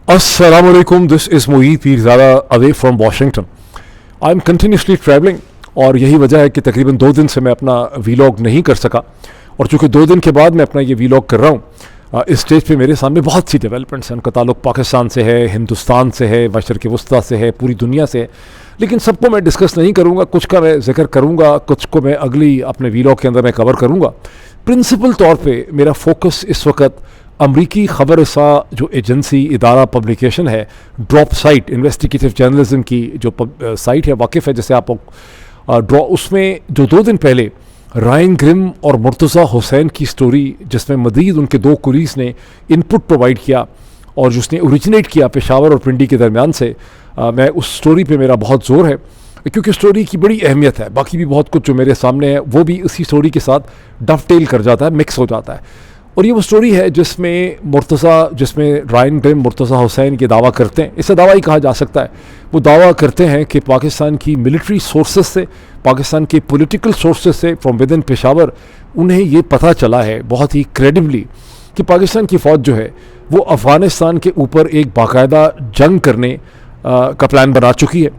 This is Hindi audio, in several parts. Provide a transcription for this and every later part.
Assalamualaikum, this is Moeed Peerzada away from Washington. I'm continuously traveling और यही वजह है कि तकरीबन 2 दिन से मैं अपना वीलॉग नहीं कर सका। और चूँकि 2 दिन के बाद मैं अपना ये वीलॉग कर रहा हूँ, इस स्टेज पे मेरे सामने बहुत सी डेवलपमेंट्स हैं। उनका ताल्लुक पाकिस्तान से है, हिंदुस्तान से है, मशरक़ वस्ता से है, पूरी दुनिया से है। लेकिन सबको मैं डिस्कस नहीं करूँगा, कुछ का मैं जिक्र करूँगा, कुछ को मैं अगली अपने वीलॉग के अंदर मैं कवर करूँगा। प्रिंसिपल तौर पर मेरा फोकस इस वक्त अमरीकी ख़बर रसा जो एजेंसी इदारा पब्लिकेशन है, ड्रॉप साइट इन्वेस्टिगेटिव जर्नलिज्म की जो साइट है, वाकिफ़ है जैसे आप उसमें जो 2 दिन पहले रायन ग्रिम और मुर्तज़ा हुसैन की स्टोरी, जिसमें मज़ीद उनके 2 कुलीस ने इनपुट प्रोवाइड किया और जिसने ओरिजिनेट किया पेशावर और पिंडी के दरमियान से, मैं उस स्टोरी पे मेरा बहुत ज़ोर है क्योंकि स्टोरी की बड़ी अहमियत है। बाकी भी बहुत कुछ जो मेरे सामने है वो भी उसी स्टोरी के साथ डफटेल कर जाता है, मिक्स हो जाता है। और ये वो स्टोरी है जिसमें रायन ग्रिम मुर्तज़ा हुसैन के दावा करते हैं, इसे दावा ही कहा जा सकता है। वो दावा करते हैं कि पाकिस्तान की मिलिट्री सोर्सेस से, पाकिस्तान के पॉलिटिकल सोर्सेस से फ्रॉम विद इन पेशावर उन्हें ये पता चला है बहुत ही क्रेडिबली कि पाकिस्तान की फ़ौज जो है वो अफ़गानिस्तान के ऊपर एक बाकायदा जंग करने का प्लान बना चुकी है।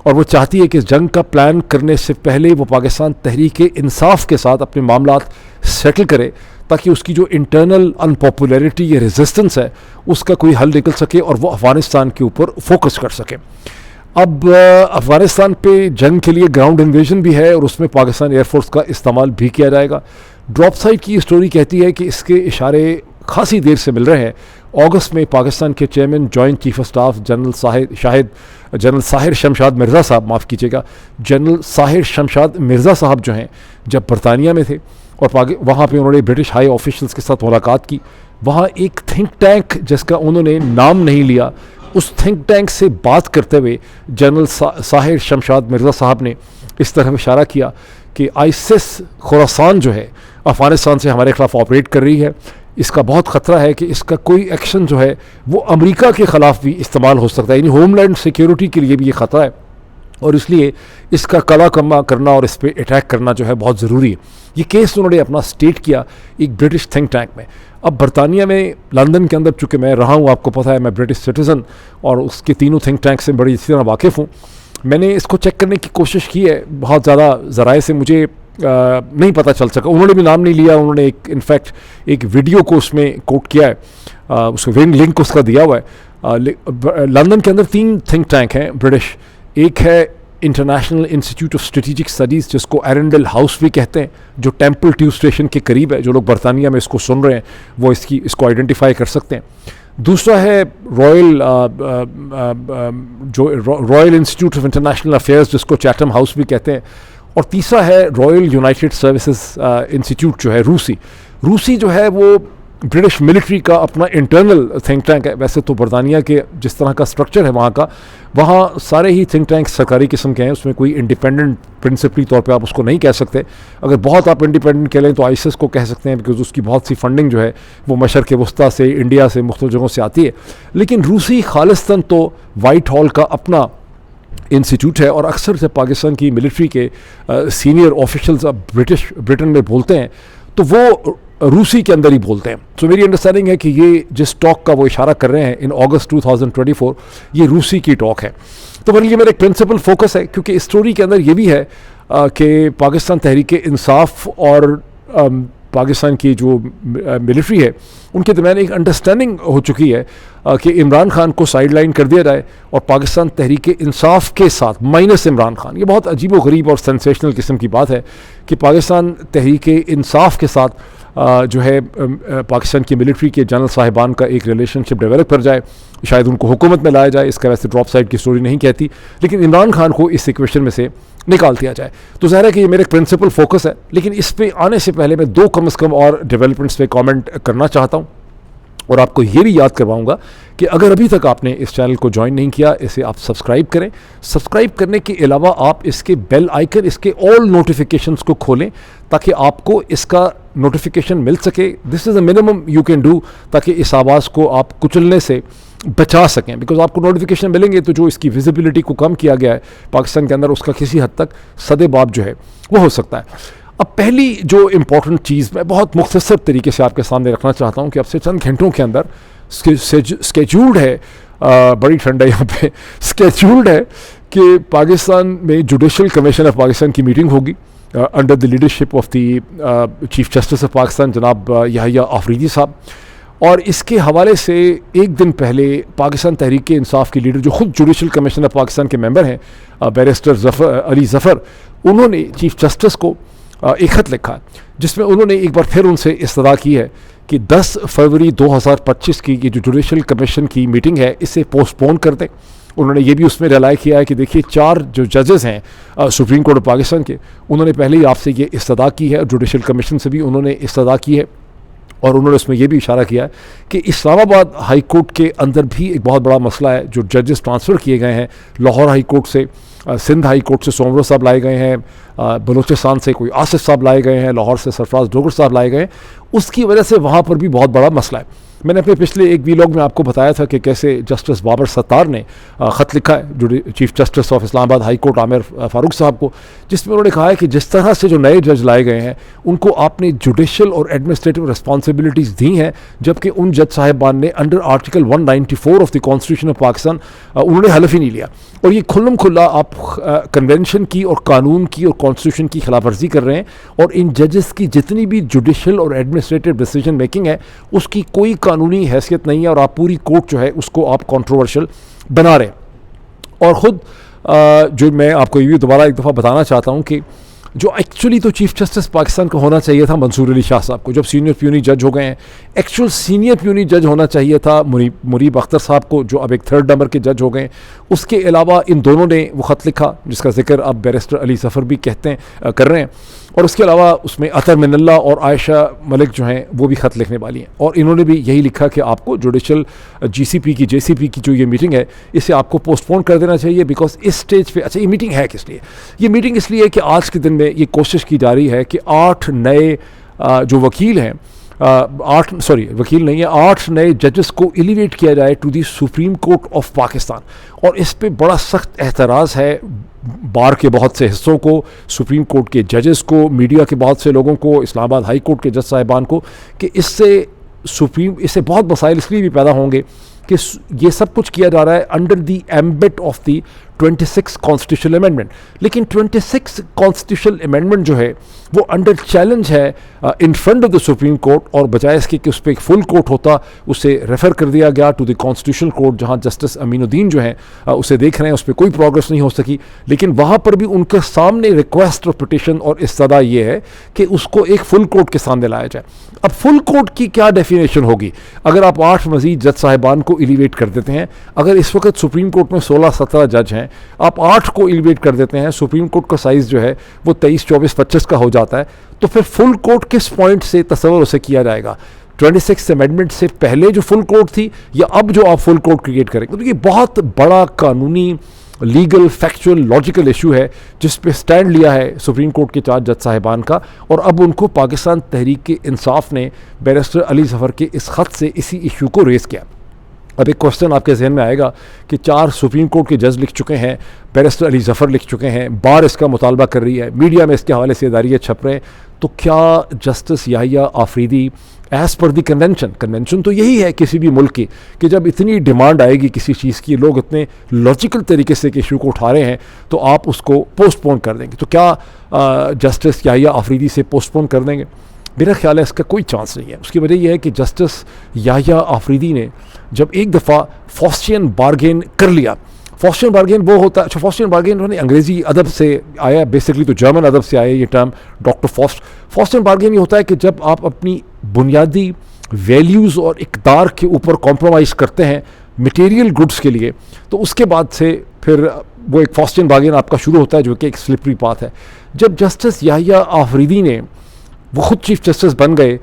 और वो चाहती है कि इस जंग का प्लान करने से पहले वो पाकिस्तान तहरीक इंसाफ के साथ अपने मामलात सेटल करे, ताकि उसकी जो इंटरनल अनपॉपुलैरिटी या रेजिस्टेंस है उसका कोई हल निकल सके और वो अफ़गानिस्तान के ऊपर फोकस कर सके। अब अफ़गानिस्तान पे जंग के लिए ग्राउंड इन्वेजन भी है और उसमें पाकिस्तान एयरफोर्स का इस्तेमाल भी किया जाएगा। ड्रॉप साइट की स्टोरी कहती है कि इसके इशारे खासी देर से मिल रहे हैं। अगस्त में पाकिस्तान के chairman joint chief of staff general Sahir Shamshad Mirza साहब, माफ़ कीजिएगा, जनरल साहिर शमशाद मिर्ज़ा साहब जो हैं, जब बरतानिया में थे और वहाँ पे उन्होंने ब्रिटिश हाई ऑफिशियल्स के साथ मुलाकात की। वहाँ एक थिंक टैंक जिसका उन्होंने नाम नहीं लिया, उस थिंक टैंक से बात करते हुए जनरल साहिर शमशाद मिर्ज़ा साहब ने इस तरह इशारा किया कि आईसिस खुरासान जो है अफ़गानिस्तान से हमारे ख़िलाफ़ ऑपरेट कर रही है। इसका बहुत ख़तरा है कि इसका कोई एक्शन जो है वो अमेरिका के ख़िलाफ़ भी इस्तेमाल हो सकता है, यानी होमलैंड सिक्योरिटी के लिए भी ये ख़तरा है और इसलिए इसका कला कमा करना और इस पर अटैक करना जो है बहुत ज़रूरी है। ये केस उन्होंने अपना स्टेट किया एक ब्रिटिश थिंक टैंक में। अब बरतानिया में, लंदन के अंदर चूँकि मैं रहा हूँ, आपको पता है मैं ब्रिटिश सिटीज़न और उसके तीनों थिंक टैंक से बड़ी अच्छी तरह वाकिफ़ हूँ। मैंने इसको चेक करने की कोशिश की है, बहुत ज़्यादा ज़राए से मुझे नहीं पता चल सका। उन्होंने भी नाम नहीं लिया, उन्होंने इनफैक्ट एक वीडियो को उसमें कोट किया है, उसको लिंक उसका दिया हुआ है। लंदन के अंदर 3 थिंक टैंक हैं ब्रिटिश। एक है international institute of strategic studies, जिसको एरेंडल हाउस भी कहते हैं, जो टेम्पल ट्यूब स्टेशन के करीब है। जो लोग बरतानिया में इसको सुन रहे हैं वो इसको आइडेंटिफाई कर सकते हैं। दूसरा है royal institute of international affairs, जिसको चैथम हाउस भी कहते हैं। और तीसरा है रॉयल यूनाइटेड सर्विसेज इंस्टीट्यूट जो है रूसी जो है वो ब्रिटिश मिलिट्री का अपना इंटरनल थिंक टैंक है। वैसे तो बरतानिया के जिस तरह का स्ट्रक्चर है वहाँ सारे ही थिंक टैंक सरकारी किस्म के हैं, उसमें कोई इंडिपेंडेंट प्रिंसिपली तौर पे आप उसको नहीं कह सकते। अगर बहुत आप इंडिपेंडेंट कह लें तो आईसिस को कह सकते हैं, बिकॉज उसकी बहुत सी फंडिंग जो है वो मशरक़ वस्ता से, इंडिया से, मुख्तलिफ जगहों से आती है। लेकिन रूसी खालिस्तान तो वाइट हॉल का अपना इंस्टीट्यूट है और अक्सर जब पाकिस्तान की मिलिट्री के सीनियर ऑफिशियल्स ब्रिटेन में बोलते हैं तो वो रूसी के अंदर ही बोलते हैं। तो मेरी अंडरस्टैंडिंग है कि ये जिस टॉक का वो इशारा कर रहे हैं इन अगस्त 2024, ये रूसी की टॉक है। तो मेरे लिए मेरा एक प्रिंसिपल फोकस है, क्योंकि इस स्टोरी के अंदर ये भी है कि पाकिस्तान तहरीक इंसाफ और पाकिस्तान की जो मिलिट्री है उनके दरमियान एक अंडरस्टैंडिंग हो चुकी है कि इमरान खान को साइडलाइन कर दिया जाए और पाकिस्तान तहरीक इंसाफ के साथ माइनस इमरान खान। ये बहुत अजीब व गरीब और सेंसेशनल किस्म की बात है कि पाकिस्तान तहरीक इंसाफ के साथ जो है पाकिस्तान की मिलिट्री के जनरल साहिबान का एक रिलेशनशिप डेवलप कर जाए, शायद उनको हुकूमत में लाया जाए। इसका वैसे ड्रॉप साइड की स्टोरी नहीं कहती, लेकिन इमरान खान को इस इक्वेशन में से निकाल दिया जाए। तो ज़ाहिर है कि ये मेरा प्रिंसिपल फोकस है। लेकिन इस पे आने से पहले मैं 2 कम से कम और डेवलपमेंट्स पे कमेंट करना चाहता हूँ और आपको ये भी याद करवाऊंगा कि अगर अभी तक आपने इस चैनल को ज्वाइन नहीं किया, इसे आप सब्सक्राइब करें। सब्सक्राइब करने के अलावा आप इसके बेल आइकन, इसके ऑल नोटिफिकेशंस को खोलें ताकि आपको इसका नोटिफिकेशन मिल सके। This is the minimum you can do, ताकि इस आवाज़ को आप कुचलने से बचा सकें। बिकॉज आपको नोटिफिकेशन मिलेंगे तो जो इसकी विजिबिलिटी को कम किया गया है पाकिस्तान के अंदर, उसका किसी हद तक सदेबाब जो है वो हो सकता है। अब पहली जो इम्पॉर्टेंट चीज़ मैं बहुत मुख्तसर तरीके से आपके सामने रखना चाहता हूँ कि अब से चंद घंटों के अंदर स्केड्यूल्ड है बड़ी ठंड है यहाँ पे। स्केड्यूल्ड है कि पाकिस्तान में जुडिशल कमीशन ऑफ पाकिस्तान की मीटिंग होगी under the leadership of the chief justice of Pakistan जनाब याहिया आफरीदी साहब। और इसके हवाले से एक दिन पहले पाकिस्तान तहरीक इंसाफ के लीडर जो ख़ुद जुडिशल कमीशन ऑफ पाकिस्तान के मेंबर हैं बैरिस्टर अली ज़फ़र, उन्होंने चीफ जस्टिस को एक ख़त लिखा है जिसमें उन्होंने एक बार फिर उनसे इस्तदा की है कि 10 फरवरी 2025 की ये जो जुडिशल कमीशन की मीटिंग है इसे पोस्टपोन कर दें। उन्होंने ये भी उसमें रिलाय किया है कि देखिए 4 जो जजेस हैं सुप्रीम कोर्ट ऑफ पाकिस्तान के, उन्होंने पहले ही आपसे ये इस्तदा की है, जुडिशल कमीशन से भी उन्होंने इस्तदा की है। और उन्होंने उसमें यह भी इशारा किया है कि इस्लामाबाद हाई कोर्ट के अंदर भी एक बहुत बड़ा मसला है। जो जजेस ट्रांसफ़र किए गए हैं लाहौर हाई कोर्ट से, सिंध हाई कोर्ट से सोमवर साहब लाए गए हैं, बलूचिस्तान से कोई आसिफ साहब लाए गए हैं, लाहौर से सरफराज डोगर साहब लाए गए हैं, उसकी वजह से वहाँ पर भी बहुत बड़ा मसला है। मैंने अपने पिछले एक वीलॉग में आपको बताया था कि कैसे जस्टिस बाबर सत्तार ने ख़त लिखा है जो chief justice of Islamabad high court Aamir Farooq साहब को, जिसमें उन्होंने कहा है कि जिस तरह से जो नए जज लाए गए हैं उनको आपने जुडिशल और एडमिनिस्ट्रेटिव रिस्पॉन्सिबिलिटीज़ दी हैं, जबकि उन जज साहिबान ने under article 194 of the constitution of Pakistan उन्होंने हलफ ही नहीं लिया। और ये खुल्लम खुल्ला आप कन्वेंशन की और कानून की और कॉन्स्टिट्यूशन की खिलाफ वर्जी कर रहे हैं। और इन जजेस की जितनी भी जुडिशल और एडमिनिस्ट्रेटिव डिसीजन मेकिंग है उसकी कोई कानूनी हैसियत नहीं है और आप पूरी कोर्ट जो है उसको आप कंट्रोवर्शियल बना रहे हैं। और ख़ुद जो मैं आपको ये भी दोबारा एक दफ़ा बताना चाहता हूँ कि जो एक्चुअली तो चीफ जस्टिस पाकिस्तान का होना चाहिए था मंसूर अली शाह साहब को, जब सीनियर प्यूनी जज हो गए हैं। एक्चुअल सीनियर प्यूनी जज होना चाहिए था मुनीब अख्तर साहब को, जो अब एक 3rd नंबर के जज हो गए हैं। उसके अलावा इन दोनों ने वो ख़त लिखा जिसका जिक्र अब बैरिस्टर अली ज़फ़र भी कहते हैं कर रहे हैं। और उसके अलावा उसमें अतर मिनल्ला और आयशा मलिक जो हैं वो भी ख़त लिखने वाली हैं। और इन्होंने भी यही लिखा कि आपको जुडिशल जेसीपी की जो ये मीटिंग है इसे आपको पोस्टपोन कर देना चाहिए, बिकॉज इस स्टेज पे अच्छा ये मीटिंग है किस लिए? ये मीटिंग इसलिए है कि आज के दिन में ये कोशिश की जा रही है कि 8 नए जो वकील हैं, 8 नए जजेस को एलिवेट किया जाए to the supreme court of Pakistan. और इस पे बड़ा सख्त एतराज़ है बार के बहुत से हिस्सों को, सुप्रीम कोर्ट के जजेस को, मीडिया के बहुत से लोगों को, इस्लामाबाद हाई कोर्ट के जज साहिबान को, कि इससे बहुत मसाइल इसलिए भी पैदा होंगे कि ये सब कुछ किया जा रहा है under the ambit of the 26 constitutional amendment. लेकिन 26 कॉन्स्टिट्यूशनल अमेंडमेंट जो है वो अंडर चैलेंज है in front of the supreme court, और बजाय इसके कि उस पर एक फुल कोर्ट होता उसे रेफ़र कर दिया गया टू द कॉन्स्टिट्यूशनल कोर्ट, जहाँ जस्टिस अमीनुद्दीन जो हैं उसे देख रहे हैं, उस पर कोई प्रोग्रेस नहीं हो सकी। लेकिन वहाँ पर भी उनके सामने रिक्वेस्ट और पिटिशन और इस्तदा ये है कि उसको एक फुल कोर्ट के सामने लाया जाए। अब फुल कोर्ट की क्या डेफिनेशन होगी अगर आप 8 मज़ीद जज साहिबान को एलिवेट कर देते हैं? अगर इस वक्त सुप्रीम कोर्ट में 16-17 जज हैं, आप 8 को एलिवेट कर देते हैं, सुप्रीम कोर्ट का साइज़ जो है वो 23, 24, 25 का हो जाता है, तो फिर फुल कोर्ट किस पॉइंट से तस्वर उसे किया जाएगा? 26 अमेंडमेंट से पहले जो फुल कोर्ट थी या अब जो आप फुल कोर्ट क्रिएट करेंगे? तो ये बहुत बड़ा कानूनी, लीगल, फैक्चुअल, लॉजिकल इशू है जिस पे स्टैंड लिया है सुप्रीम कोर्ट के 4 जज साहिबान का। और अब उनको पाकिस्तान तहरीक इंसाफ ने बैरिस्टर अली ज़फ़र के इस ख़त से इसी इशू को रेज़ किया। अब एक क्वेश्चन आपके जहन में आएगा कि 4 सुप्रीम कोर्ट के जज लिख चुके हैं, बैरिस्टर अली ज़फ़र लिख चुके हैं, बार इसका मुतालबा कर रही है, मीडिया में इसके हवाले से दायरे छप रहे हैं, तो क्या justice Yahya Afridi as per दी कन्वेंशन तो यही है किसी भी मुल्क की कि जब इतनी डिमांड आएगी किसी चीज़ की, लोग इतने लॉजिकल तरीके से कि इशू को उठा रहे हैं, तो आप उसको पोस्टपोन कर देंगे। तो क्या जस्टिस याहिया आफरीदी से पोस्टपोन कर देंगे? मेरा ख्याल है इसका कोई चांस नहीं है। उसकी वजह यह है कि जस्टिस याहिया आफरीदी ने जब एक दफ़ा फॉस्टियन बार्गेन कर लिया, फॉस्टियन बार्गेन वो होता है, अच्छा फॉस्टियन बार्गेन उन्होंने अंग्रेज़ी अदब से आया, बेसिकली तो जर्मन अदब से आया ये टर्म डॉक्टर फॉस्टियन बार्गेन ये होता है कि जब आप अपनी बुनियादी वैल्यूज़ और इक़दार के ऊपर कॉम्प्रोमाइज़ करते हैं मटेरियल गुड्स के लिए, तो उसके बाद से फिर वो एक फॉस्टियन बार्गेन आपका शुरू होता है जो कि एक स्लिपरी पाथ है। जब जस्टिस याहिया आफरीदी ने वो खुद चीफ जस्टिस बन गए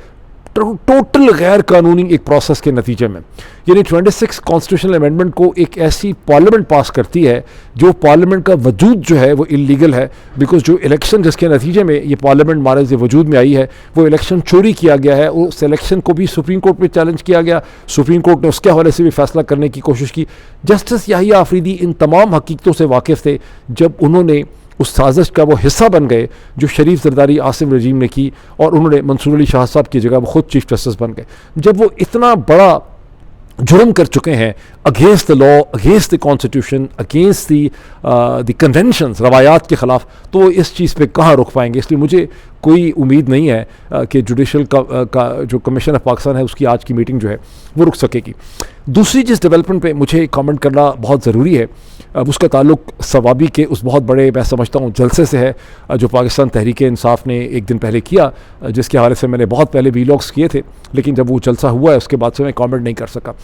टोटल गैर कानूनी एक प्रोसेस के नतीजे में, यानी 26 कॉन्स्टिट्यूशनल अमेंडमेंट को एक ऐसी पार्लियामेंट पास करती है जो पार्लियामेंट का वजूद जो है वो इलीगल है, बिकॉज जो इलेक्शन जिसके नतीजे में ये पार्लियामेंट हमारे से वजूद में आई है वो इलेक्शन चोरी किया गया है। उस इलेक्शन को भी सुप्रीम कोर्ट में चैलेंज किया गया, सुप्रीम कोर्ट ने उसके हवाले से भी फैसला करने की कोशिश की। जस्टिस याहिया आफरीदी इन तमाम हकीकतों से वाकिफ़ थे जब उन्होंने उस साजिश का वो हिस्सा बन गए जो शरीफ जरदारी आसिम रजीम ने की, और उन्होंने मंसूर अली शाह साहब की जगह वो खुद चीफ जस्टिस बन गए। जब वो इतना बड़ा जुर्म कर चुके हैं against the law, against the constitution, against the conventions, रवायात के ख़िलाफ़, तो वो इस चीज़ पे कहाँ रुक पाएंगे। इसलिए मुझे कोई उम्मीद नहीं है कि जुडिशल का जो कमीशन ऑफ पाकिस्तान है उसकी आज की मीटिंग जो है वो रुक सकेगी। दूसरी जिस डेवलपमेंट पे मुझे कमेंट करना बहुत ज़रूरी है, उसका ताल्लुक सवाबी के उस बहुत बड़े, मैं समझता हूँ, जलसे से है जो पाकिस्तान तहरीक इंसाफ ने एक दिन पहले किया, जिसके हवाले से मैंने बहुत पहले वीलॉग्स किए थे, लेकिन जब वो जलसा हुआ है उसके बाद से मैं कमेंट नहीं कर सका।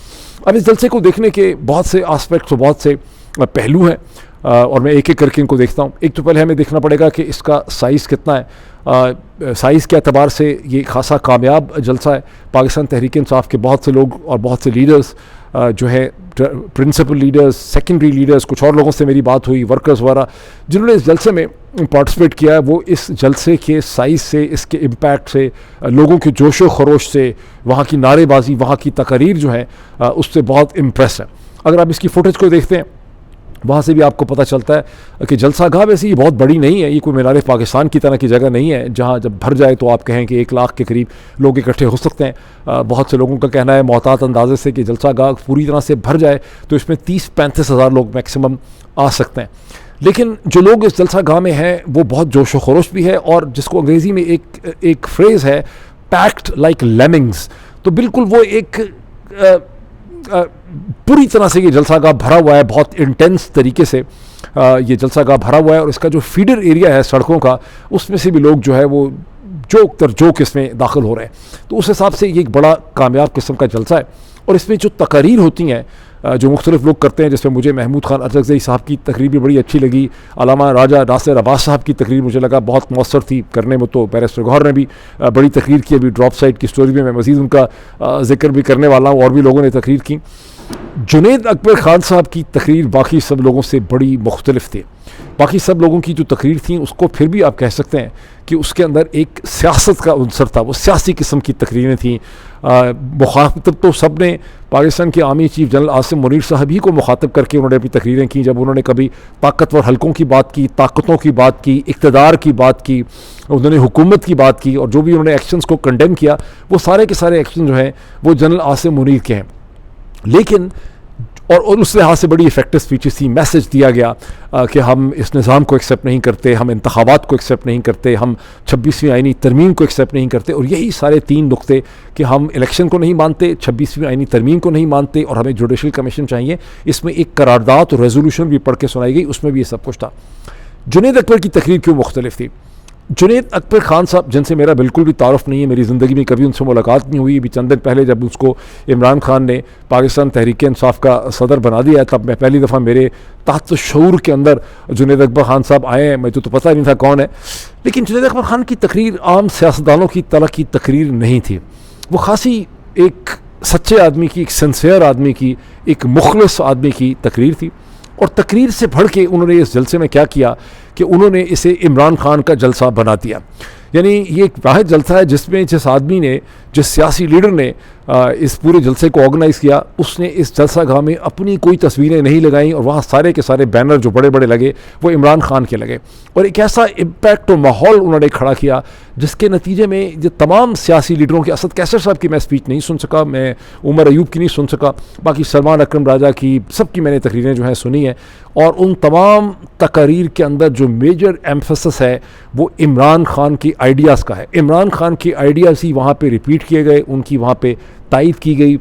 अब इस जलसे को देखने के बहुत से आस्पेक्ट्स, बहुत से पहलू हैं, और मैं एक एक करके इनको देखता हूँ। एक तो पहले हमें देखना पड़ेगा कि इसका साइज़ कितना है। साइज़ के अतबार से ये खासा कामयाब जलसा है। पाकिस्तान तहरीक इंसाफ के बहुत से लोग और बहुत से लीडर्स जो है, प्रिंसिपल लीडर्स, सेकेंडरी लीडर्स, कुछ और लोगों से मेरी बात हुई, वर्कर्स वगैरह, जिन्होंने इस जलसे में पार्टिसिपेट किया है, वो इस जलसे के साइज़ से, इसके इम्पैक्ट से, लोगों के जोशो खरोश से, वहाँ की नारेबाजी, वहाँ की तकरीर जो है उससे बहुत इम्प्रेस है। अगर आप इसकी फुटेज को देखते हैं, वहाँ से भी आपको पता चलता है कि जलसा गाह वैसे ये बहुत बड़ी नहीं है, ये कोई मीनार पाकिस्तान की तरह की जगह नहीं है जहाँ जब भर जाए तो आप कहें कि 1 लाख के करीब लोग इकट्ठे हो सकते हैं। बहुत से लोगों का कहना है मोहतात अंदाजे से कि जलसा गाह पूरी तरह से भर जाए तो इसमें 30-35 हज़ार लोग मैक्सिमम आ सकते हैं। लेकिन जो लोग इस जलसा गाह में हैं वो बहुत जोश व खरोश भी है, और जिसको अंग्रेज़ी में एक फ्रेज़ है, पैक्ड लाइक लेमिंग्स। तो बिल्कुल वो एक पूरी तरह से ये जलसा गाह भरा हुआ है, बहुत इंटेंस तरीके से ये जलसा गाह भरा हुआ है, और इसका जो फीडर एरिया है सड़कों का, उसमें से भी लोग जो है वो जोक तर जोक इसमें दाखिल हो रहे हैं। तो उस हिसाब से ये एक बड़ा कामयाब किस्म का जलसा है। और इसमें जो तकारीर होती हैं जो मुख्तलिफ लोग करते हैं, जिसमें मुझे महमूद खान अरजकज़ई साहब की तकरीर भी बड़ी अच्छी लगी, अलामा राजा नासिर अब्बास साहब की तकरीर मुझे लगा बहुत मौसर थी करने में। तो बैरिस्टर गौहर ने भी बड़ी तकरीर की, अभी ड्रॉप साइड की स्टोरी में मैं मज़ीद उनका जिक्र भी करने वाला हूँ, और भी लोगों ने तकरीर की। जुनैद अकबर खान साहब की तकरीर बाकी सब लोगों से बड़ी मुख्तलिफ थी। बाकी सब लोगों की जो तकरीर थी उसको फिर भी आप कह सकते हैं कि उसके अंदर एक सियासत का उनसर था, वो सियासी किस्म की तकरीरें थीं। मुखातब तो सब ने पाकिस्तान के army chief general Asim Munir साहब ही को मुखातब करके उन्होंने अपनी तकरीरें की। जब उन्होंने कभी ताकतवर हलकों की बात की, ताकतों की बात की, इक़्तिदार की बात की, उन्होंने हुकूमत की बात की, और जो भी उन्होंने एक्शंस को कंडेम किया, वो सारे के सारे एक्शन जो हैं वो जनरल आसिम मुनीर के हैं। लेकिन और उस लिहाज से बड़ी इफेक्टिव स्पीचेस थी। मैसेज दिया गया कि हम इस निज़ाम को एक्सेप्ट नहीं करते, हम इंतखाबात को एक्सेप्ट नहीं करते, हम 26वीं आईनी तरमीम को एक्सेप्ट नहीं करते। और यही सारे 3 नुक्ते कि हम इलेक्शन को नहीं मानते, 26वीं आईनी तरमीम को नहीं मानते, और हमें जुडिशल कमीशन चाहिए। इसमें एक करारदाद और रेजोल्यूशन भी पढ़ के सुनाई गई, उसमें भी ये सब कुछ था। जुनैद अकबर की तकरीर क्यों मुख्तलिफ थी? जुनैद अकबर खान साहब, जिनसे मेरा बिल्कुल भी तारुफ नहीं है, मेरी ज़िंदगी में कभी उनसे मुलाकात नहीं हुई। अभी चंद दिन पहले जब उसको इमरान खान ने पाकिस्तान तहरीक इंसाफ का सदर बना दिया, तब मैं पहली दफ़ा मेरे तहत शऊर के अंदर जुनैद अकबर खान साहब आए हैं। मुझे तो पता नहीं था कौन है, लेकिन जुनैद अकबर खान की तकरीर आम सियासतदानों की तरह की तकरीर नहीं थी। वो खासी एक सच्चे आदमी की, एक सिंसियर आदमी की, एक मुखलिस आदमी की तकरीर थी। और तकरीर से बढ़ के उन्होंने इस जलसे में क्या किया कि उन्होंने इसे इमरान खान का जलसा बना दिया। यानी ये एक वाहिद जलसा है जिसमें जिस आदमी ने, जिस सियासी लीडर ने इस पूरे जलसे को ऑर्गेनाइज़ किया, उसने इस जलसा गाह में अपनी कोई तस्वीरें नहीं लगाई, और वहाँ सारे के सारे बैनर जो बड़े बड़े लगे वो इमरान खान के लगे। और एक ऐसा इम्पैक्ट और माहौल उन्होंने खड़ा किया जिसके नतीजे में जो तमाम सियासी लीडरों के, असद कैसर साहब की मैं स्पीच नहीं सुन सका, मैं उमर अयूब की नहीं सुन सका, बाकी सलमान अकरम राजा की, सबकी मैंने तकरीरें जो हैं सुनी हैं। और उन तमाम तकारीर के अंदर जो मेजर एम्फेसिस है वो इमरान खान की आइडियाज़ का है। इमरान खान की आइडियाज़ ही वहाँ पे रिपीट किए गए, उनकी वहाँ पे तायद की गई।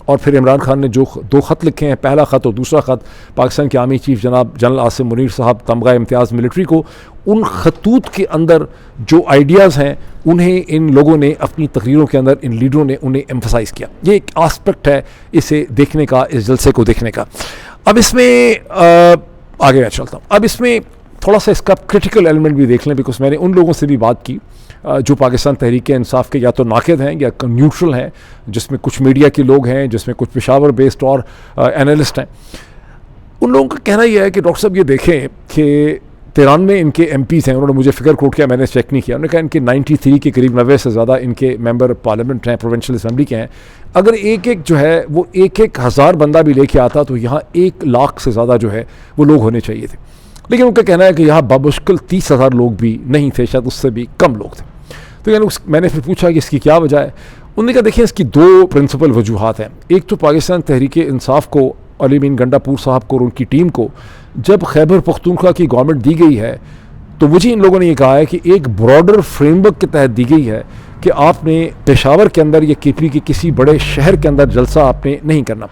और फिर इमरान खान ने जो 2 ख़त लिखे हैं, पहला ख़त और दूसरा ख़त पाकिस्तान के आर्मी चीफ जनाब जनरल आसिम मुनीर साहब तमगा इम्तियाज़ मिलिट्री को, उन खतूत के अंदर जो आइडियाज़ हैं उन्हें इन लोगों ने अपनी तकरीरों के अंदर, इन लीडरों ने उन्हें एम्फसाइज़ किया। ये एक आस्पेक्ट है इसे देखने का, इस जलसे को देखने का। अब इसमें आगे मैं चलता हूँ। अब इसमें थोड़ा सा इसका क्रिटिकल एलिमेंट भी देख लें, बिकॉज मैंने उन लोगों से भी बात की जो पाकिस्तान तहरीक इंसाफ के या तो नाक़िद हैं या न्यूट्रल हैं, जिसमें कुछ मीडिया के लोग हैं, जिसमें कुछ पेशावर बेस्ड और एनालिस्ट हैं। उन लोगों का कहना यह है कि डॉक्टर साहब ये देखें कि 93 इनके MPs हैं। उन्होंने मुझे फिगर कोट किया, मैंने चेक नहीं किया। उन्होंने कहा इनके 93 के करीब 90 से ज़्यादा इनके मेंबर पार्लियामेंट हैं, प्रोविंशियल असम्बली के हैं। अगर एक एक जो है वो एक हज़ार बंदा भी लेके आता तो यहाँ 1 लाख से ज़्यादा जो है वो लोग होने चाहिए थे। लेकिन उनका कहना है कि यहाँ बामुश्किल 30,000 लोग भी नहीं थे, शायद उससे भी कम लोग थे। तो यानी मैंने फिर पूछा कि इसकी क्या वजह है। उन्होंने कहा देखिए इसकी दो प्रिंसिपल वजूहात हैं। एक तो पाकिस्तान तहरीक इंसाफ को, अली अमीन गंडापुर साहब को और उनकी टीम को जब खैबर पख्तूनख्वा की गवर्नमेंट दी गई है तो मुझे इन लोगों ने ये कहा है कि एक ब्रॉडर फ्रेमवर्क के तहत दी गई है कि आपने पेशावर के अंदर या केपी के किसी बड़े शहर के अंदर जलसा आपने नहीं करना।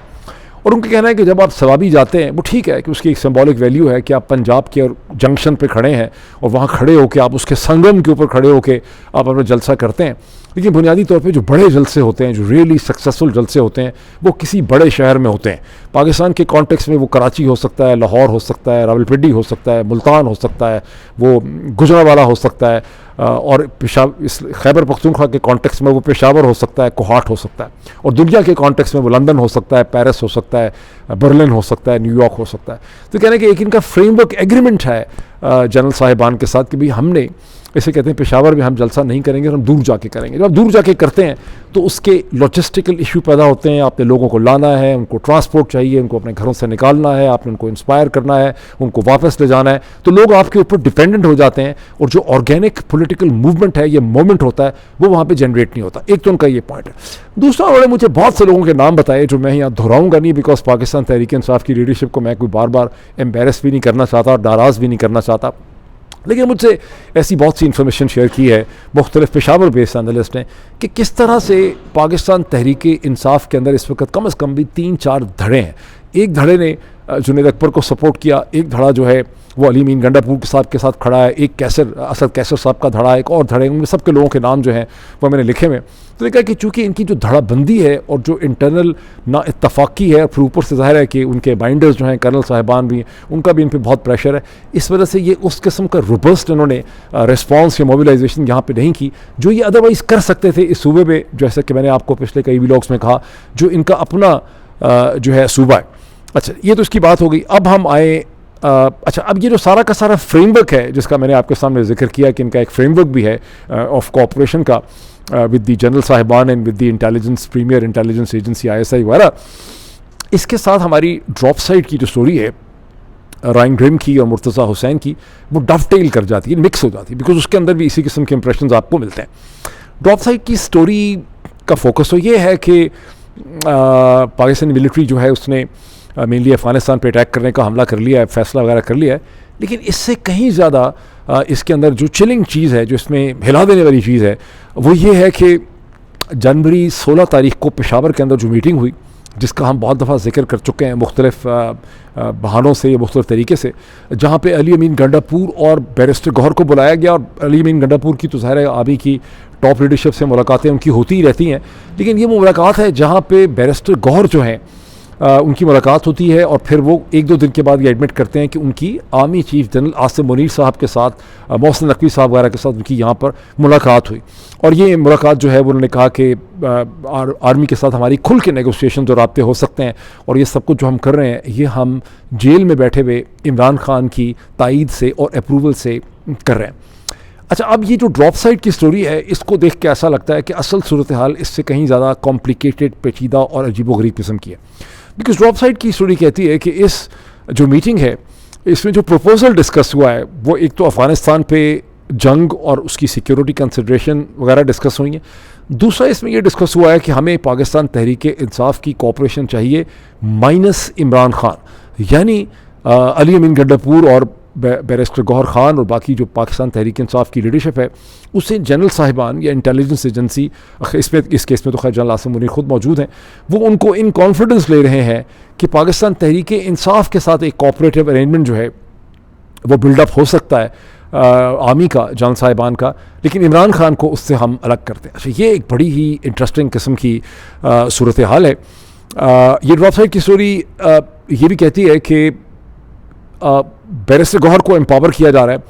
और उनका कहना है कि जब आप सवाबी जाते हैं वो ठीक है कि उसकी एक सिंबॉलिक वैल्यू है कि आप पंजाब के और जंक्शन पे खड़े हैं और वहाँ खड़े होकर आप उसके संगम के ऊपर खड़े होकर आप अपना जलसा करते हैं। लेकिन बुनियादी तौर पे जो बड़े जलसे होते हैं, जो रियली सक्सेसफुल जलसे होते हैं, वो किसी बड़े शहर में होते हैं। पाकिस्तान के कॉन्टेक्स्ट में वो कराची हो सकता है, लाहौर हो सकता है, रावलपिंडी हो सकता है, मुल्तान हो सकता है, वो गुजरांवाला हो सकता है, और इस खैबर पख्तूनख्वा के कॉन्टेक्स्ट में वो पेशावर हो सकता है, कोहाट हो सकता है, और दुनिया के कॉन्टेक्स्ट में वो लंदन हो सकता है, पेरिस हो सकता है, बर्लिन हो सकता है, न्यूयॉर्क हो सकता है। तो कहने कि एक इनका फ्रेमवर्क एग्रीमेंट है जनरल साहिबान के साथ कि भाई हमने, इसे कहते हैं पेशावर में हम जलसा नहीं करेंगे, हम दूर जाके करेंगे। जब आप दूर जाके करते हैं तो उसके लॉजिस्टिकल इशू पैदा होते हैं। आपने लोगों को लाना है, उनको ट्रांसपोर्ट चाहिए, उनको अपने घरों से निकालना है, आपने उनको इंस्पायर करना है, उनको वापस ले जाना है, तो लोग आपके ऊपर डिपेंडेंट हो जाते हैं और जो ऑर्गेनिक पॉलिटिकल मूवमेंट है, ये मोमेंट होता है, वो वहाँ पर जनरेट नहीं होता। एक तो उनका ये पॉइंट है। दूसरा, उन्होंने मुझे बहुत से लोगों के नाम बताए जो मैं यहाँ दोहराऊंगा नहीं, बिकॉज पाकिस्तान तहरीक इंसाफ की लीडरशिप को मैं कोई बार बार एम्बेरस भी नहीं करना चाहता और नाराज़ भी नहीं करना चाहता। लेकिन मुझसे ऐसी बहुत सी इन्फॉर्मेशन शेयर की है मुख्तलिफ पेशावर बेस्ड एनालिस्ट ने कि किस तरह से पाकिस्तान तहरीक इंसाफ के अंदर इस वक्त कम से कम भी 3-4 धड़े हैं। एक धड़े ने जुनैद अकबर को सपोर्ट किया, एक धड़ा जो है वो अली अमीन गंडापुर के साथ खड़ा है, एक असद कैसर साहब का धड़ा है, एक और धड़े, उनमें सबके लोगों के नाम जो हैं वो मैंने लिखे हुए। तो देखा कि चूँकि इनकी जो धड़ाबंदी है और जो इंटरनल ना इत्तफाक़ी है, फिर ऊपर से ज़ाहिर है कि उनके बाइंडर्स जो हैं कर्नल साहिबान भी, उनका भी इन पर बहुत प्रेशर है। इस वजह से ये उस किस्म का रोबस्ट इन्होंने रिस्पॉन्स या मोबिलाइजेशन यहाँ पर नहीं की जो ये अदरवाइज़ कर सकते थे इस सूबे में, जैसे कि मैंने आपको पिछले कई व्लॉग्स में कहा, जो इनका अपना जो है सूबा है। अच्छा, ये तो इसकी बात हो गई। अब हम आए अच्छा, अब ये जो सारा का सारा फ्रेमवर्क है जिसका मैंने आपके सामने जिक्र किया कि इनका एक फ्रेमवर्क भी है ऑफ कोऑपरेशन का विद द जनरल साहिबान and with the intelligence, premier intelligence agency ISI वगैरह, इसके साथ हमारी ड्रॉप साइड की जो स्टोरी है राइन ग्रिम की और मुर्तज़ा हुसैन की, वो डफटेल कर जाती है, मिक्स हो जाती है, बिकॉज उसके अंदर भी इसी किस्म के इंप्रेशंस आपको मिलते हैं। ड्रॉप साइड की स्टोरी का फोकस तो ये है कि पाकिस्तानी मिलिट्री जो है उसने मेनली अफ़गानिस्तान पे अटैक करने का हमला कर लिया है, फैसला वगैरह कर लिया है, लेकिन इससे कहीं ज़्यादा इसके अंदर जो चिलिंग चीज़ है, जो इसमें हिला देने वाली चीज़ है, वो ये है कि जनवरी 16 तारीख को पेशावर के अंदर जो मीटिंग हुई, जिसका हम बहुत दफ़ा जिक्र कर चुके हैं मुख्तलिफ बहानों से या मुख्तलिफ तरीके से, जहाँ पे अली अमीन गंडापुर और बैरिस्टर गौहर को बुलाया गया। और अली अमीन गंडापुर की तो ज़ाहिर है आबी की टॉप लीडरशिप से मुलाकातें उनकी होती ही रहती हैं, लेकिन ये वो मुलाकात है जहाँ पे बैरिस्टर गौहर जो हैं उनकी मुलाकात होती है और फिर वो 1-2 दिन के बाद ये एडमिट करते हैं कि उनकी army chief general Asim Munir साहब के साथ, मोहसिन नकवी साहब वगैरह के साथ उनकी यहाँ पर मुलाकात हुई। और ये मुलाकात जो है वो उन्होंने कहा कि आर्मी के साथ हमारी खुल के नेगोशिएशन जो राब्ते हो सकते हैं, और ये सब कुछ जो हम कर रहे हैं ये हम जेल में बैठे हुए इमरान खान की तायीद से और अप्रूवल से कर रहे हैं। अच्छा, अब ये जो ड्रॉप साइड की स्टोरी है, इसको देख के ऐसा लगता है कि असल सूरत हाल इससे कहीं ज़्यादा कॉम्प्लिकेटेड, पेचीदा और अजीबोगरीब किस्म की है। बिकॉज ड्रॉप साइड की स्टोरी कहती है कि इस जो मीटिंग है, इसमें जो प्रपोजल डिस्कस हुआ है, वो एक तो अफ़गानिस्तान पे जंग और उसकी सिक्योरिटी कंसिड्रेशन वगैरह डिस्कस हुई हैं। दूसरा इसमें ये डिस्कस हुआ है कि हमें पाकिस्तान तहरीक इंसाफ की कोऑपरेशन चाहिए माइनस इमरान खान, यानी अली अमीन गंडापुर और बैरिस्टर गौहर खान और बाकी जो पाकिस्तान तहरीक इंसाफ की लीडरशिप है, उससे जनरल साहिबान या इंटेलिजेंस एजेंसी, इस केस में तो खैर जनरल आसिम मुनीर खुद मौजूद हैं, वो उनको इन कॉन्फिडेंस ले रहे हैं कि पाकिस्तान तहरीक इंसाफ के साथ एक कोऑपरेटिव अरेंजमेंट जो है वो बिल्डअप हो सकता है आर्मी का, जनरल साहिबान का, लेकिन इमरान खान को उससे हम अलग करते हैं। अच्छा, ये एक बड़ी ही इंटरेस्टिंग किस्म की सूरत हाल है। ये ड्रॉप साइड की स्टोरी ये भी कहती है कि बैरिस्टर गौहर को एम्पावर किया जा रहा है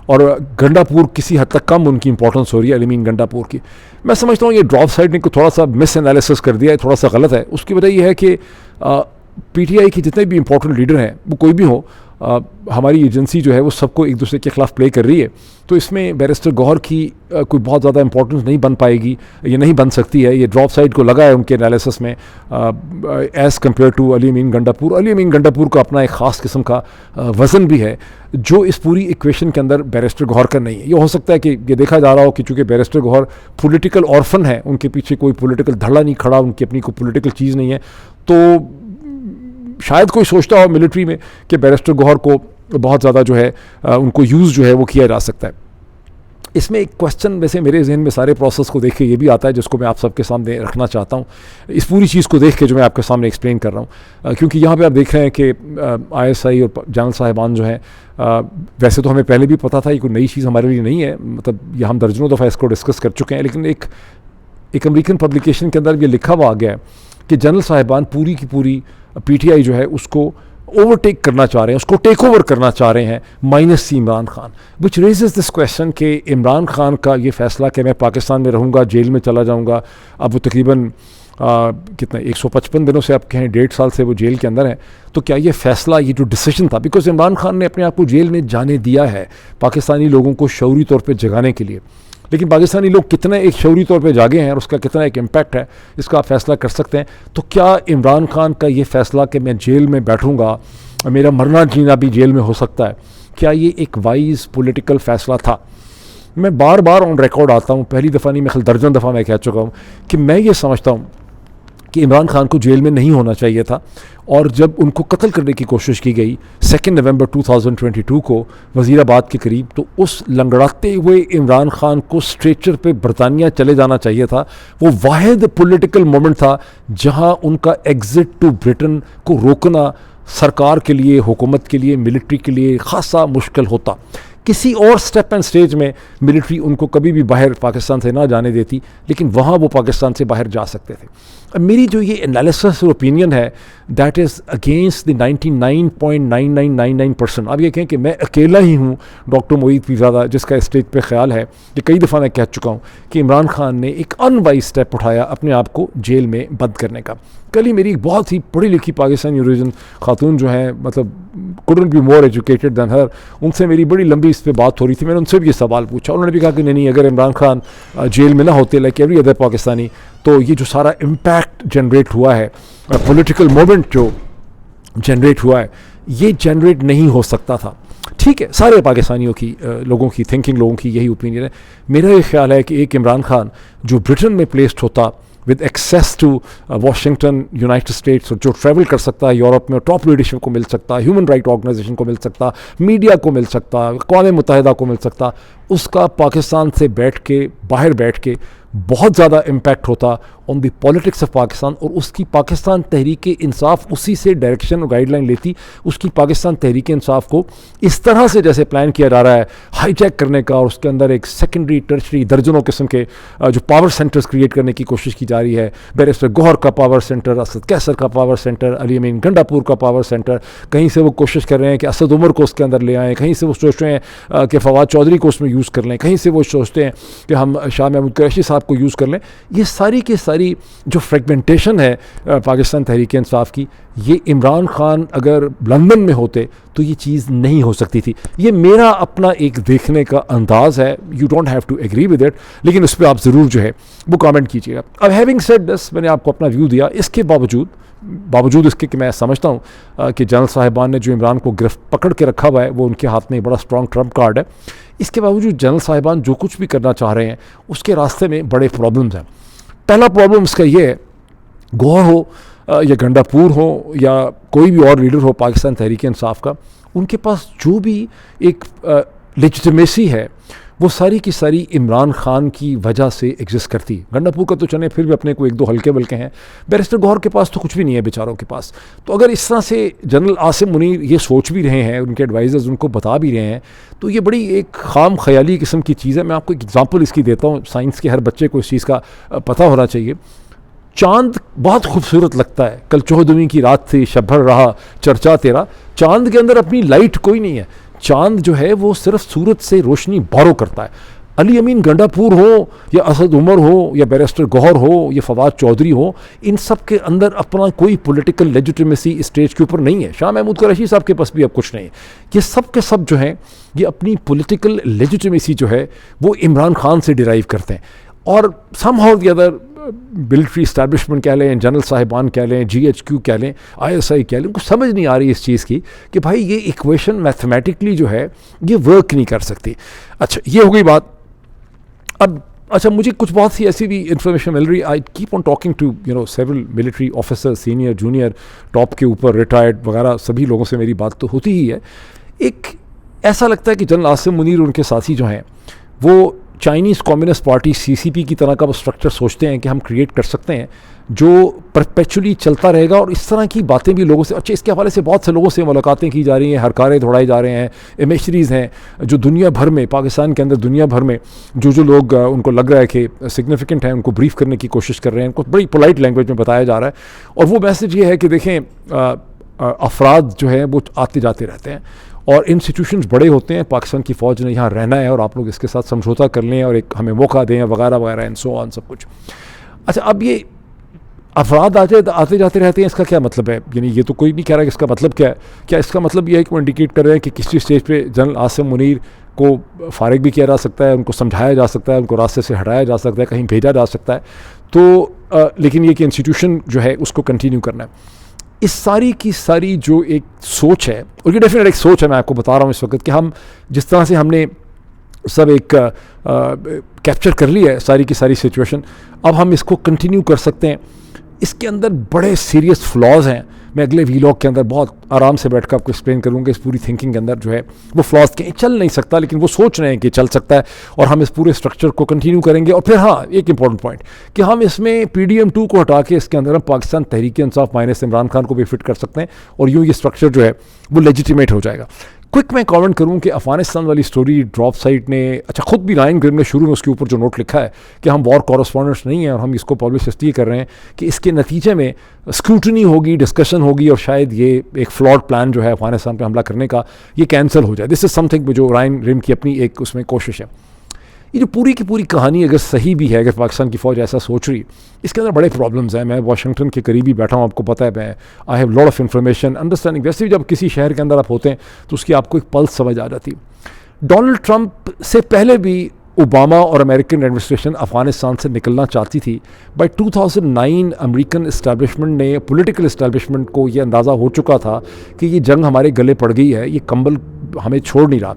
और गंडापुर किसी हद तक कम उनकी इंपॉर्टेंस हो रही है अली अमीन गंडापुर की। मैं समझता हूँ ये ड्रॉप साइड ने को थोड़ा सा मिस एनालिसिस कर दिया है, थोड़ा सा गलत है। उसकी वजह यह है कि पीटीआई के जितने भी इंपॉर्टेंट लीडर हैं वो कोई भी हो, हमारी एजेंसी जो है वो सबको एक दूसरे के खिलाफ प्ले कर रही है, तो इसमें बैरिस्टर गौहर की कोई बहुत ज़्यादा इंपॉर्टेंस नहीं बन पाएगी, ये नहीं बन सकती है। ये ड्रॉप साइड को लगा है उनके एनालिसिस में एज़ कम्पेयर टू अली अमीन गंडापुर। अली अमीन गंडापुर का अपना एक ख़ास किस्म का वज़न भी है जो इस पूरी इक्वेशन के अंदर बैरिस्टर गौहर का नहीं है। ये हो सकता है कि ये देखा जा रहा हो कि चूँकि बैरिस्टर गौहर पॉलिटिकल ऑर्फन है, उनके पीछे कोई पॉलिटिकल धड़ा नहीं खड़ा, उनकी अपनी कोई पॉलिटिकल चीज़ नहीं है, तो शायद कोई सोचता हो मिलिट्री में कि बैरिस्टर गौहर को बहुत ज़्यादा जो है उनको यूज़ जो है वो किया जा सकता है। इसमें एक क्वेश्चन वैसे मेरे जहन में सारे प्रोसेस को देख के ये भी आता है जिसको मैं आप सबके सामने रखना चाहता हूँ, इस पूरी चीज़ को देख के जो मैं आपके सामने एक्सप्लेन कर रहा हूँ, क्योंकि यहाँ पे आप देख रहे हैं कि ISI और जनरल साहिबान जो हैं, वैसे तो हमें पहले भी पता था, ये कोई नई चीज़ हमारे लिए नहीं है, मतलब ये हम दर्जनों दफ़ा इसको डिस्कस कर चुके हैं, लेकिन एक अमेरिकन पब्लिकेशन के अंदर ये लिखा हुआ आ गया है कि जनरल साहिबान पूरी की पूरी पीटीआई जो है उसको ओवरटेक करना चाह रहे हैं, उसको टेक ओवर करना चाह रहे हैं minus Imran Khan, which raises this question कि इमरान खान का ये फैसला कि मैं पाकिस्तान में रहूँगा, जेल में चला जाऊँगा, अब वो तकरीबन कितना 155 दिनों से आप कहें 1.5 साल से वो जेल के अंदर है, तो क्या ये फैसला, ये जो डिसीजन था, बिकॉज इमरान खान ने अपने आप को जेल में जाने दिया है पाकिस्तानी लोगों को शऊरी तौर पर जगाने के लिए, लेकिन पाकिस्तानी लोग कितने एक शऊरी तौर पे जागे हैं और उसका कितना एक इम्पैक्ट है इसका आप फैसला कर सकते हैं। तो क्या इमरान खान का ये फैसला कि मैं जेल में बैठूंगा, मेरा मरना जीना भी जेल में हो सकता है, क्या ये एक वाइज पॉलिटिकल फैसला था? मैं बार बार ऑन रिकॉर्ड आता हूँ, पहली दफ़ा नहीं, मैं ख़ाली दर्जन दफ़ा मैं कह चुका हूँ कि मैं ये समझता हूँ कि इमरान खान को जेल में नहीं होना चाहिए था, और जब उनको कत्ल करने की कोशिश की गई 2 नवंबर 2022 को वज़ीराबाद के करीब, तो उस लंगड़ाते हुए इमरान खान को स्ट्रेचर पे बरतानिया चले जाना चाहिए था। वो वाहिद पॉलिटिकल मोमेंट था जहां उनका एग्ज़िट टू ब्रिटेन को रोकना सरकार के लिए, हुकूमत के लिए, मिलिट्री के लिए खासा मुश्किल होता। किसी और स्टेप एंड स्टेज में मिलिट्री उनको कभी भी बाहर पाकिस्तान से ना जाने देती, लेकिन वहाँ वो पाकिस्तान से बाहर जा सकते थे। अब मेरी जो ये एनालिसिस और ओपिनियन है दैट इज़ अगेंस्ट द 99.9999%। अब ये कहें कि मैं अकेला ही हूँ डॉक्टर मोईद पीरज़ादा जिसका इस स्टेज पे ख्याल है कि कई दफ़ा मैं कह चुका हूँ कि इमरान खान ने एक अनवाइज स्टेप उठाया अपने आप को जेल में बंद करने का। कल ही मेरी एक बहुत ही पढ़ी लिखी पाकिस्तानी ओरिजिन खातून जो है, मतलब couldn't be more educated than her, उनसे मेरी बड़ी लंबी इस पर बात हो रही थी। मैंने उनसे भी ये सवाल पूछा, उन्होंने भी कहा कि नहीं, अगर इमरान खान जेल में ना होते लाइक एवरी अदर पाकिस्तानी, तो ये जो सारा इम्पैक्ट जनरेट हुआ है, पॉलिटिकल मोमेंट जो जनरेट हुआ है, ये जनरेट नहीं हो सकता था। ठीक है, सारे पाकिस्तानियों की लोगों की थिंकिंग, लोगों की यही ओपिनियन है। मेरा ये ख्याल है कि एक इमरान खान जो ब्रिटेन में प्लेस्ड होता with access to Washington, United States, जो ट्रैवल कर सकता है यूरोप में, टॉप लीडरशिप को मिल सकता, ह्यूमन राइट ऑर्गेनाइजेशन को मिल सकता, मीडिया को मिल सकता, अक़वाम मुत्तहिदा को मिल सकता, उसका पाकिस्तान से बाहर बैठ के बहुत ज़्यादा इम्पैक्ट होता on the politics of Pakistan, और उसकी पाकिस्तान तहरीक इंसाफ उसी से डायरेक्शन और गाइडलाइन लेती, उसकी पाकिस्तान तहरीक इंसाफ को इस तरह से जैसे प्लान किया जा रहा है हाईजैक करने का, और उसके अंदर एक सेकेंडरी टर्शरी दर्जनों किस्म के जो पावर सेंटर्स क्रिएट करने की कोशिश की जा रही है। बैरिस्टर गौहर का पावर सेंटर, असद कैसर का पावर सेंटर, अली अमीन गंडापुर का पावर सेंटर, कहीं से वो कोशिश कर रहे हैं कि असद उमर को उसके अंदर ले आएँ, कहीं से वो सोच रहे हैं कि फवाद चौधरी को उसमें यूज़ कर लें, कहीं से वो सोचते हैं कि हम शाह महमूद कुरैशी साहब को यूज़ कर लें। ये सारी की सारी जो फ्रेगमेंटेशन है पाकिस्तान तहरीक इंसाफ की, ये इमरान खान अगर लंदन में होते तो ये चीज़ नहीं हो सकती थी। ये मेरा अपना एक देखने का अंदाज़ है, you don't have to agree with it, लेकिन उस पर आप ज़रूर जो है वो कमेंट कीजिएगा। अब हैविंग सेड दिस, मैंने आपको अपना व्यू दिया। इसके बावजूद इसके कि मैं समझता हूँ कि जनरल साहिबान ने जो इमरान को गिरफ्त पकड़ के रखा हुआ है वो उनके हाथ में बड़ा स्ट्रॉन्ग ट्रम्प कार्ड है। इसके बावजूद जनरल साहिबान जो कुछ भी करना चाह रहे हैं उसके रास्ते में बड़े प्रॉब्लम्स हैं। पहला प्रॉब्लम इसका ये है, गौहर हो या गंडापुर हो या कोई भी और लीडर हो पाकिस्तान तहरीक इंसाफ का, उनके पास जो भी एक लेजिटिमेसी है वो सारी की सारी इमरान खान की वजह से एग्जिस्ट करती है। गंडापुर का तो चले फिर भी अपने को एक दो हल्के बल्के हैं, बैरिस्टर गौहर के पास तो कुछ भी नहीं है बेचारों के पास। तो अगर इस तरह से जनरल आसिम मुनीर ये सोच भी रहे हैं, उनके एडवाइज़र्स उनको बता भी रहे हैं, तो ये बड़ी एक खाम ख्याली किस्म की चीज़ है। मैं आपको एक एग्जांपल इसकी देता हूँ, साइंस के हर बच्चे को इस चीज़ का पता होना चाहिए। चाँद बहुत खूबसूरत लगता है, कल 14वीं की रात थी, शब भर रहा चर्चा तेरा। चाँद के अंदर अपनी लाइट कोई नहीं है, चाँद जो है वो सिर्फ सूरज से रोशनी बोरो करता है। अली अमीन गंडापुर हो या असद उमर हो या बैरिस्टर गौहर हो या फवाद चौधरी हो, इन सब के अंदर अपना कोई पॉलिटिकल लेजिटिमेसी स्टेज के ऊपर नहीं है। शाह महमूद कुरैशी साहब के पास भी अब कुछ नहीं है। ये सब के सब जो हैं ये अपनी पॉलिटिकल लेजिटिमेसी जो है वो इमरान खान से डिराइव करते हैं। और somehow the other military establishment कह लें, जनरल साहिबान कह लें, GHQ कह लें, ISI कह लें, उनको समझ नहीं आ रही इस चीज़ की कि भाई ये इक्वेशन मैथमेटिकली जो है ये वर्क नहीं कर सकती। अच्छा, ये हो गई बात। अब अच्छा, मुझे कुछ बहुत सी ऐसी भी इंफॉर्मेशन मिल रही। I keep on talking to several military officer, senior, junior, top के ऊपर, रिटायर्ड वगैरह सभी लोगों से मेरी बात तो होती ही है। एक ऐसा लगता है कि जनरल आसिम मुनीर उनके साथी जो हैं वो चाइनीज़ कम्युनिस्ट पार्टी CCP की तरह का वो स्ट्रक्चर सोचते हैं कि हम क्रिएट कर सकते हैं जो परपेचुअली चलता रहेगा। और इस तरह की बातें भी लोगों से, अच्छा इसके हवाले से बहुत से लोगों से मुलाकातें की जा रही हैं, हरकारे दौड़ाए जा रहे हैं, इमेजरीज़ हैं जो दुनिया भर में, पाकिस्तान के अंदर दुनिया भर में जो लोग उनको लग रहा है कि सिग्निफिकेंट हैं उनको ब्रीफ करने की कोशिश कर रहे हैं, उनको बड़ी पोलाइट लैंग्वेज में बताया जा रहा है। और वो मैसेज ये है कि देखें अफराद जो है वो आते जाते रहते हैं और इंस्टीट्यूशंस बड़े होते हैं, पाकिस्तान की फ़ौज ने यहाँ रहना है और आप लोग इसके साथ समझौता कर लें और एक हमें मौका दें वगैरह वगैरह एंड सो ऑन सब कुछ। अच्छा, अब ये अफराद आते जाते रहते हैं, इसका क्या मतलब है? यानी ये तो कोई नहीं कह रहा कि इसका मतलब क्या है। क्या इसका मतलब ये है कि वो इंडिकेट कर रहे हैं कि किसी स्टेज पे जनरल आसिम मुनीर को फारिग भी किया जा सकता है, उनको समझाया जा सकता है, उनको रास्ते से हटाया जा सकता है, कहीं भेजा जा सकता है, तो लेकिन ये कि इंस्टीट्यूशन जो है उसको कंटिन्यू करना है। इस सारी की सारी जो एक सोच है, और ये डेफिनेट एक सोच है, मैं आपको बता रहा हूँ इस वक्त कि हम जिस तरह से हमने सब एक कैप्चर कर लिया है सारी की सारी सिचुएशन, अब हम इसको कंटिन्यू कर सकते हैं। इसके अंदर बड़े सीरियस फ्लॉज हैं। मैं अगले वीलॉग के अंदर बहुत आराम से बैठकर आपको एक्सप्लेन करूँगा इस पूरी थिंकिंग के अंदर जो है वो फ्लॉज के चल नहीं सकता, लेकिन वो सोच रहे हैं कि चल सकता है और हम इस पूरे स्ट्रक्चर को कंटिन्यू करेंगे। और फिर हाँ, एक इंपॉर्टेंट पॉइंट कि हम इसमें PDM2 को हटा के इसके अंदर हम पाकिस्तान तहरीक इंसाफ माइनस इमरान खान को भी फिट कर सकते हैं और यूँ ये स्ट्रक्चर जो है वो लेजिटिमेट हो जाएगा। क्विक मैं कमेंट करूं कि अफगानिस्तान वाली स्टोरी ड्रॉप साइट ने, अच्छा खुद भी रायन ग्रिम ने शुरू में उसके ऊपर जो नोट लिखा है कि हम वॉर कॉरेस्पॉन्डेंट्स नहीं हैं और हम इसको पब्लिश इसलिए कर रहे हैं कि इसके नतीजे में स्क्रूटनी होगी, डिस्कशन होगी और शायद ये एक फ्लॉड प्लान जो है अफगानिस्तान पे हमला करने का ये कैंसिल हो जाए। दिस इज़ समथिंग जो रायन ग्रिम की अपनी एक उसमें कोशिश है। ये जो पूरी की पूरी कहानी अगर सही भी है, अगर पाकिस्तान की फ़ौज ऐसा सोच रही, इसके अंदर बड़े प्रॉब्लम्स हैं। मैं वाशिंगटन के करीबी बैठा हूँ, आपको पता है, मैं I have lot of information understanding. वैसे भी जब किसी शहर के अंदर आप होते हैं तो उसकी आपको एक पल्स समझ आ जाती। डोनाल्ड ट्रंप से पहले भी ओबामा और अमेरिकन एडमिनिस्ट्रेशन अफगानिस्तान से निकलना चाहती थी। बाई 2009 अमेरिकन इस्टेब्लिशमेंट ने, पॉलिटिकल इस्टेब्लिशमेंट को ये अंदाज़ा हो चुका था कि ये जंग हमारे गले पड़ गई है, ये कंबल हमें छोड़ नहीं रहा।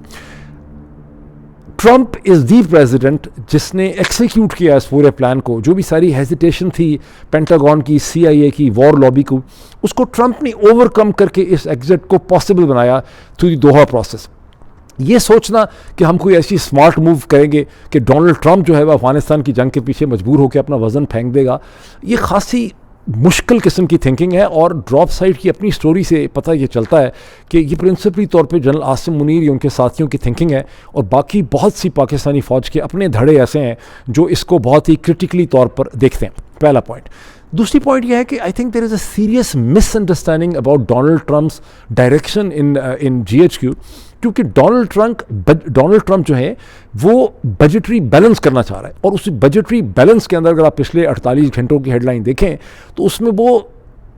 ट्रंप इज़ दी प्रेसिडेंट जिसने एक्सिक्यूट किया इस पूरे प्लान को। जो भी सारी हेजिटेशन थी पेंटागन की, CIA की, वॉर लॉबी को, उसको ट्रंप ने ओवरकम करके इस एग्जिट को पॉसिबल बनाया थ्रू द दोहा प्रोसेस। ये सोचना कि हम कोई ऐसी स्मार्ट मूव करेंगे कि डोनाल्ड ट्रंप जो है वह अफगानिस्तान की जंग के पीछे मजबूर होकर अपना वज़न फेंक देगा, ये खासी मुश्किल किस्म की थिंकिंग है। और ड्रॉप साइड की अपनी स्टोरी से पता ये चलता है कि ये प्रिंसिपली तौर पे जनरल आसिम मुनीर या उनके साथियों की थिंकिंग है और बाकी बहुत सी पाकिस्तानी फ़ौज के अपने धड़े ऐसे हैं जो इसको बहुत ही क्रिटिकली तौर पर देखते हैं। पहला पॉइंट। दूसरी पॉइंट यह है कि I think there is a serious misunderstanding about Donald Trump's direction in GHQ, क्योंकि डोनाल्ड ट्रंप जो है वो बजटरी बैलेंस करना चाह रहा है और उस बजटरी बैलेंस के अंदर अगर आप पिछले 48 घंटों की हेडलाइन देखें तो उसमें वो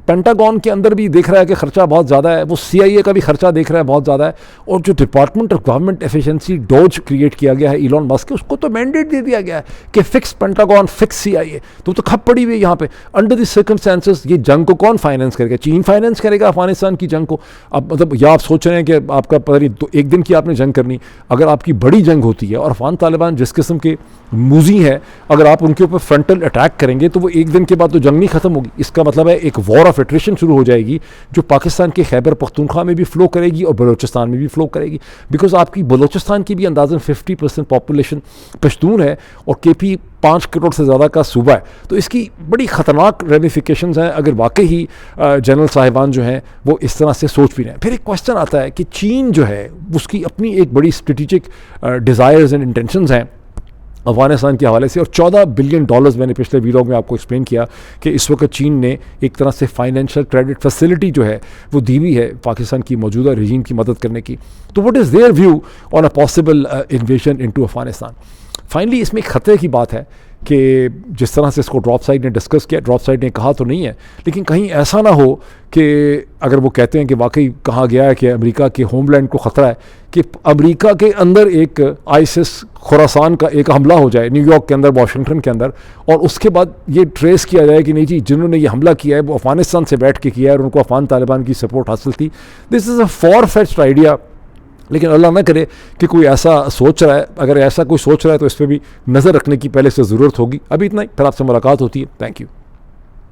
पेंटागन के अंदर भी देख रहा है कि खर्चा बहुत ज़्यादा है, वो CIA का भी खर्चा देख रहा है बहुत ज़्यादा है, और जो department of government efficiency dose create किया गया है इलॉन मस्क के, उसको तो मैंडेट दे दिया गया है कि फिक्स पेंटागन, फिक्स CIA। तो खप पड़ी हुई है यहाँ पे। अंडर द सर्कमस्टेंसेस ये जंग को कौन फाइनेंस करेगा? चीन फाइनेंस करेगा अफगानिस्तान की जंग को। अब मतलब या आप सोच रहे हैं कि आपका पता नहीं तो एक दिन की आपने जंग करनी, अगर आपकी बड़ी जंग होती है और अफगान तालिबान जिस किस्म के मूजी हैं, अगर आप उनके ऊपर फ्रंटल अटैक करेंगे तो वो एक दिन के बाद तो जंग नहीं खत्म होगी। इसका मतलब है एक वॉर ऑफ एट्रिशन शुरू हो जाएगी जो पाकिस्तान के खैबर पख्तूनख्वा में भी फ्लो करेगी और बलूचिस्तान में भी फ्लो करेगी। बिकॉज आपकी बलूचिस्तान की भी अंदाज़न 50% पॉपुलेशन पश्तून है और KP 5 करोड़ से ज़्यादा का सूबा है। तो इसकी बड़ी ख़तरनाक रेमिफिकेशंस हैं अगर वाकई ही जनरल साहिबान जो हैं वो इस तरह से सोच भी रहे हैं। फिर एक क्वेश्चन आता है कि चीन जो है उसकी अपनी एक बड़ी स्ट्रेटिजिक डिज़ायर्स एंड इंटेंशंस हैं अफगानिस्तान के हवाले से, और $14 बिलियन मैंने पिछले वीडियो में आपको एक्सप्लेन किया कि इस वक्त चीन ने एक तरह से फाइनेंशियल क्रेडिट फैसिलिटी जो है वो दी हुई है पाकिस्तान की मौजूदा रजीम की मदद करने की। तो what is there view on a possible invasion into Afghanistan? Finally इसमें एक खतरे की बात है कि जिस तरह से इसको ड्रॉप साइड ने डिस्कस किया, ड्रॉप साइड ने कहा तो नहीं है, लेकिन कहीं ऐसा ना हो कि अगर वो कहते हैं कि वाकई कहा गया है कि अमेरिका के होमलैंड को ख़तरा है, कि अमेरिका के अंदर एक आईसिस खुरासान का एक हमला हो जाए न्यूयॉर्क के अंदर, वाशिंगटन के अंदर, और उसके बाद ये ट्रेस किया जाए कि नहीं जी जिन्होंने ये हमला किया है वो अफ़गानिस्तान से बैठ के किया है और उनको अफ़गान तालिबान की सपोर्ट हासिल थी। This is a for fetched idea, लेकिन अल्लाह ना करे कि कोई ऐसा सोच रहा है। अगर ऐसा कोई सोच रहा है तो इस पर भी नज़र रखने की पहले से ज़रूरत होगी। अभी इतना ही, फिर आपसे मुलाकात होती है। Thank you.